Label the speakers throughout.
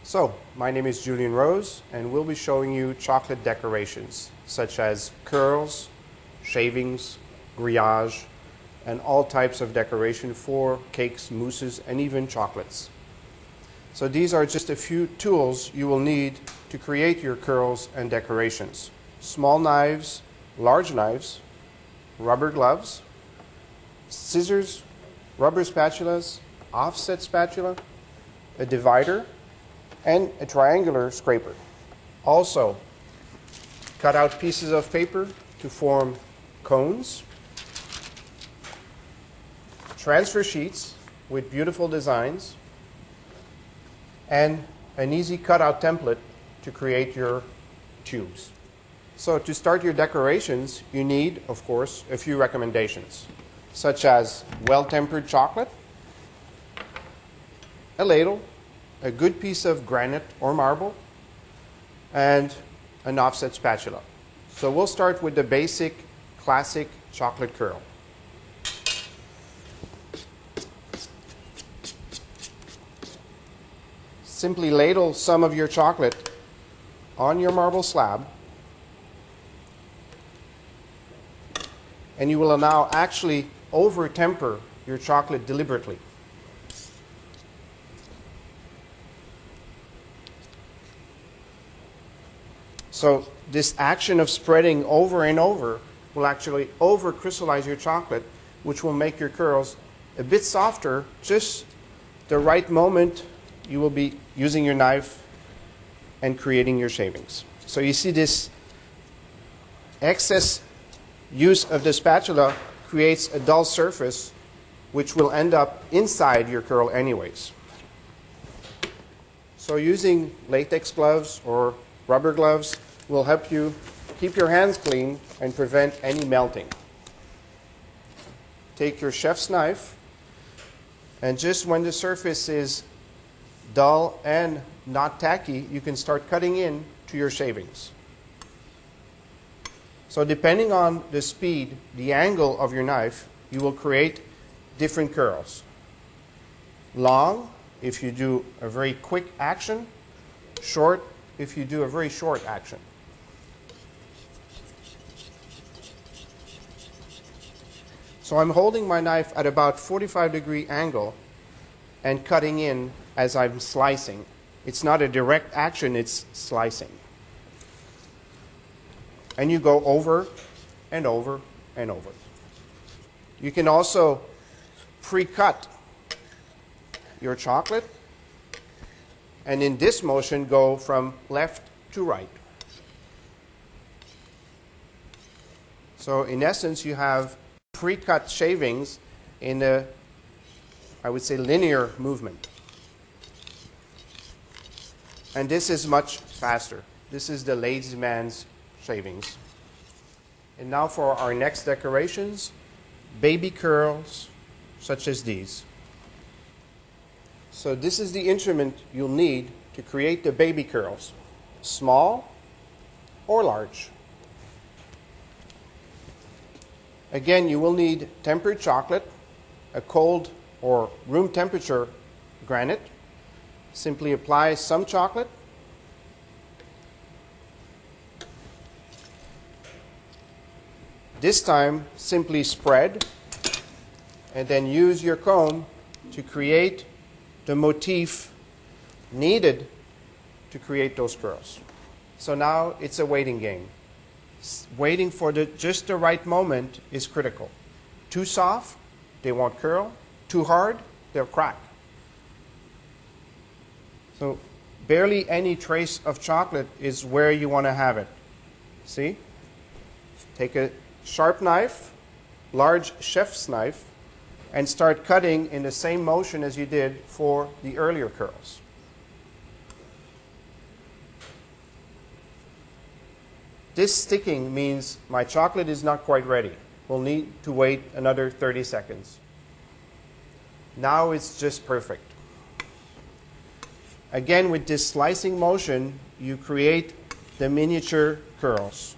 Speaker 1: So, my name is Julian Rose, and we'll be showing you chocolate decorations, such as curls, shavings, grillage, and all types of decoration for cakes, mousses, and even chocolates. So these are just a few tools you will need to create your curls and decorations. Small knives, large knives, rubber gloves, scissors, rubber spatulas, offset spatula, a divider, and a triangular scraper. Also, cut out pieces of paper to form cones, transfer sheets with beautiful designs, and an easy cutout template to create your tubes. So to start your decorations, you need, of course, a few recommendations, such as well-tempered chocolate, a ladle, a good piece of granite or marble, and an offset spatula. So we'll start with the basic, classic chocolate curl. Simply ladle some of your chocolate on your marble slab, and you will now actually over-temper your chocolate deliberately. So this action of spreading over and over will actually over-crystallize your chocolate, which will make your curls a bit softer, just the right moment you will be using your knife and creating your shavings. So you see this excess use of the spatula creates a dull surface which will end up inside your curl anyways. So using latex gloves or rubber gloves will help you keep your hands clean and prevent any melting. Take your chef's knife, and just when the surface is dull and not tacky, you can start cutting in to your shavings. So depending on the speed, the angle of your knife, you will create different curls. Long, if you do a very quick action. Short, if you do a very short action. So I'm holding my knife at about 45-degree angle and cutting in as I'm slicing. It's not a direct action, it's slicing. And you go over and over and over. You can also pre-cut your chocolate, and in this motion go from left to right. So in essence, you have pre-cut shavings in a, I would say, linear movement. And this is much faster. This is the lazy man's shavings. And now for our next decorations, baby curls such as these. So this is the instrument you'll need to create the baby curls, small or large. Again, you will need tempered chocolate, a cold or room temperature granite. Simply apply some chocolate. This time, simply spread and then use your comb to create the motif needed to create those curls. So now it's a waiting game. Waiting for just the right moment is critical. Too soft, they won't curl. Too hard, they'll crack. So barely any trace of chocolate is where you want to have it. See? Take a sharp knife, large chef's knife, and start cutting in the same motion as you did for the earlier curls. This sticking means my chocolate is not quite ready. We'll need to wait another 30 seconds. Now it's just perfect. Again, with this slicing motion, you create the miniature curls.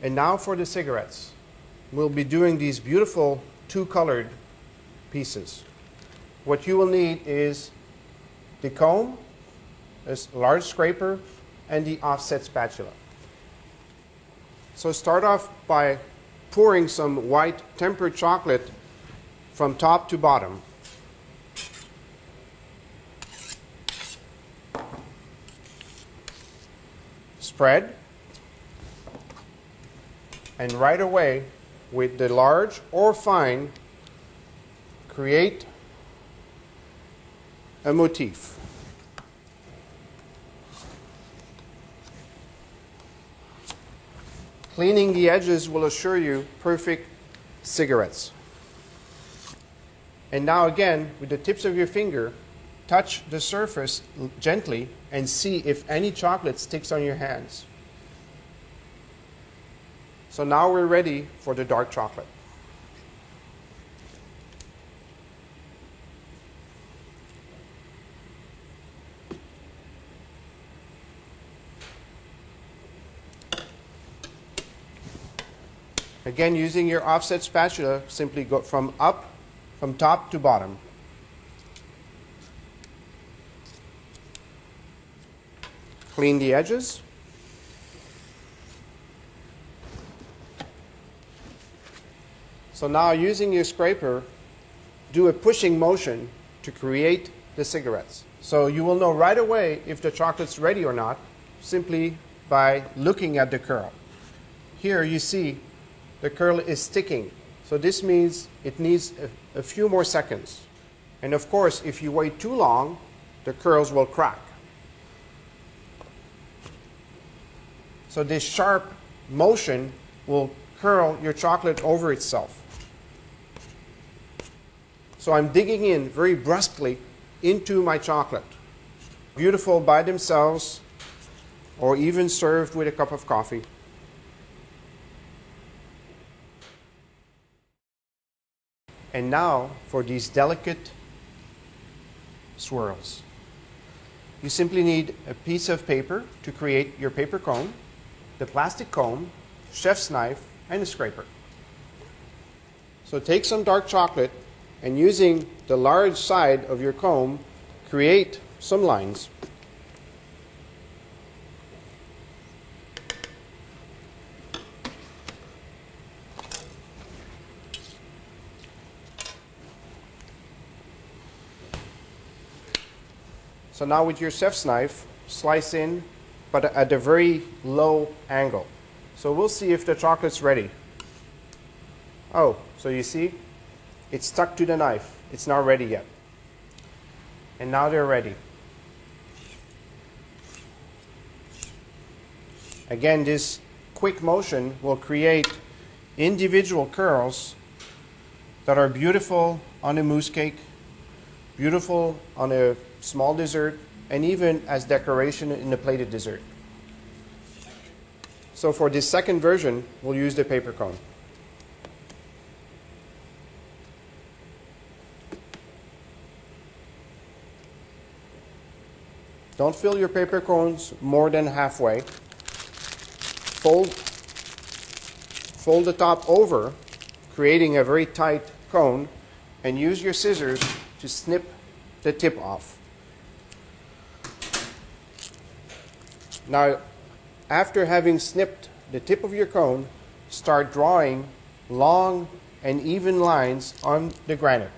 Speaker 1: And now for the cigarettes. We'll be doing these beautiful two-colored pieces. What you will need is the comb, a large scraper, and the offset spatula. So start off by pouring some white tempered chocolate from top to bottom. Spread, and right away with the large or fine create a motif. Cleaning the edges will assure you perfect cigarettes. And now again, with the tips of your finger, touch the surface gently and see if any chocolate sticks on your hands. So now we're ready for the dark chocolate. Again, using your offset spatula, simply go from top to bottom. Clean the edges. So now, using your scraper, do a pushing motion to create the cigarettes. So you will know right away if the chocolate's ready or not, simply by looking at the curl. Here you see the curl is sticking. So this means it needs a few more seconds. And of course, if you wait too long, the curls will crack. So this sharp motion will curl your chocolate over itself. So I'm digging in very brusquely into my chocolate. Beautiful by themselves, or even served with a cup of coffee. And now for these delicate swirls. You simply need a piece of paper to create your paper cone, the plastic comb, chef's knife, and a scraper. So take some dark chocolate and, using the large side of your comb, create some lines. So now with your chef's knife, slice in, but at a very low angle. So we'll see if the chocolate's ready. Oh, so you see, it's stuck to the knife. It's not ready yet. And now they're ready. Again, this quick motion will create individual curls that are beautiful on a mousse cake, beautiful on a small dessert, and even as decoration in a plated dessert. So for this second version, we'll use the paper cone. Don't fill your paper cones more than halfway. Fold the top over, creating a very tight cone, and use your scissors to snip the tip off. Now, after having snipped the tip of your cone, start drawing long and even lines on the granite.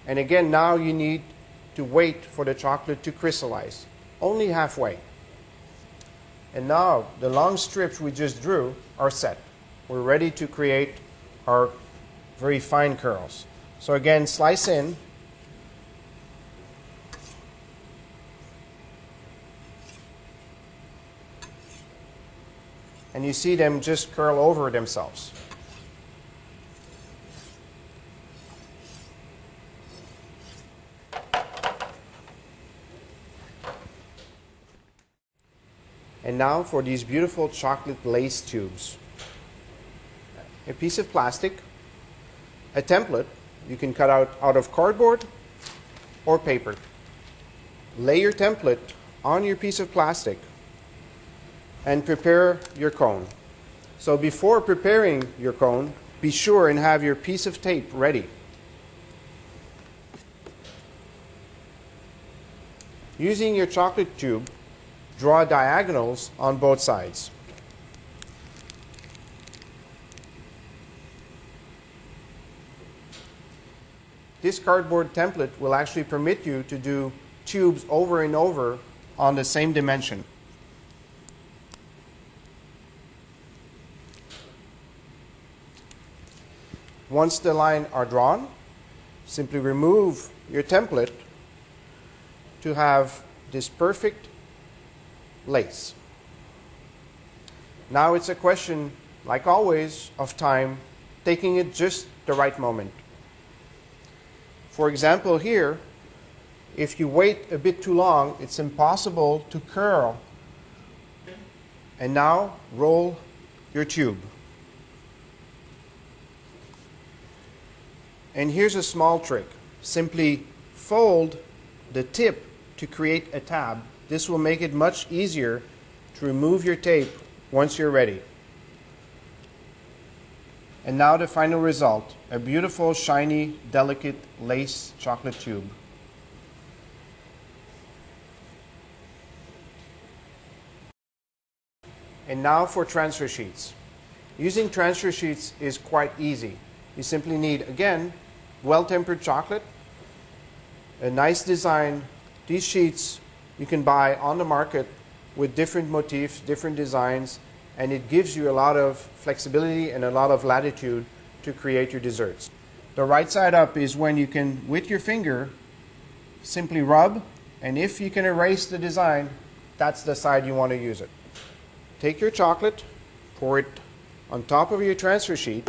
Speaker 1: And again, now you need to wait for the chocolate to crystallize, only halfway. And now the long strips we just drew are set. We're ready to create our very fine curls. So again, slice in. And you see them just curl over themselves. And now for these beautiful chocolate lace tubes. A piece of plastic, a template you can cut out of cardboard or paper. Lay your template on your piece of plastic and prepare your cone. So before preparing your cone, be sure and have your piece of tape ready. Using your chocolate tube, draw diagonals on both sides. This cardboard template will actually permit you to do tubes over and over on the same dimension. Once the lines are drawn, simply remove your template to have this perfect lace. Now it's a question, like always, of time, taking it just the right moment. For example, here, if you wait a bit too long, it's impossible to curl. And now roll your tube. And here's a small trick. Simply fold the tip to create a tab. This will make it much easier to remove your tape once you're ready. And now the final result, a beautiful, shiny, delicate lace chocolate tube. And now for transfer sheets. Using transfer sheets is quite easy. You simply need, again, well-tempered chocolate, a nice design. These sheets you can buy on the market with different motifs, different designs, and it gives you a lot of flexibility and a lot of latitude to create your desserts. The right side up is when you can, with your finger, simply rub, and if you can erase the design, that's the side you want to use it. Take your chocolate, pour it on top of your transfer sheet,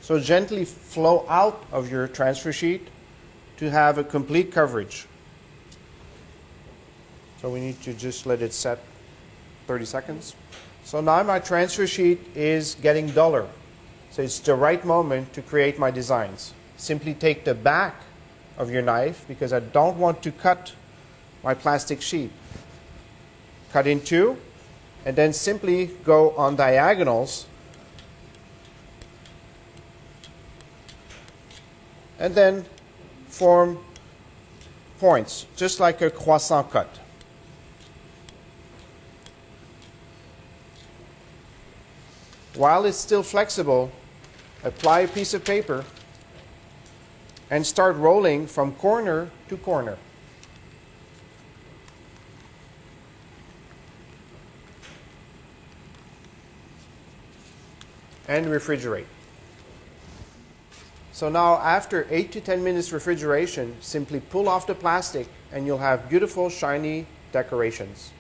Speaker 1: so gently flow out of your transfer sheet to have a complete coverage. So we need to just let it set 30 seconds. So now my transfer sheet is getting duller. So it's the right moment to create my designs. Simply take the back of your knife, because I don't want to cut my plastic sheet. Cut in two, and then simply go on diagonals, and then form points, just like a croissant cut. While it's still flexible, apply a piece of paper and start rolling from corner to corner. And refrigerate. So now, after 8 to 10 minutes refrigeration, simply pull off the plastic and you'll have beautiful, shiny decorations.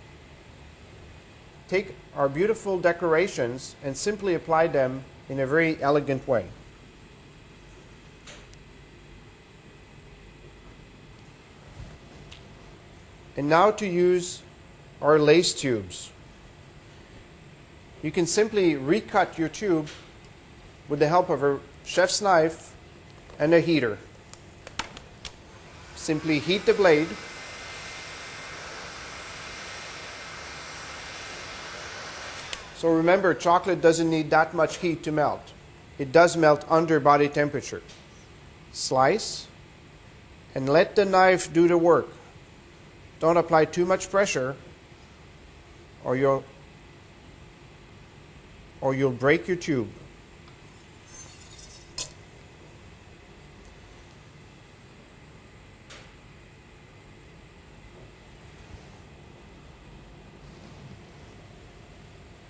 Speaker 1: Take our beautiful decorations and simply apply them in a very elegant way. And now to use our lace tubes. You can simply recut your tube with the help of a chef's knife and a heater. Simply heat the blade. So remember, chocolate doesn't need that much heat to melt. It does melt under body temperature. Slice and let the knife do the work. Don't apply too much pressure or you'll break your tube.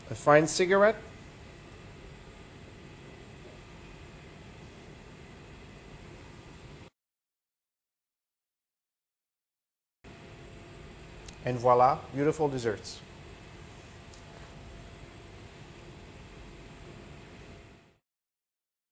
Speaker 1: A fine cigarette. And voila, beautiful desserts.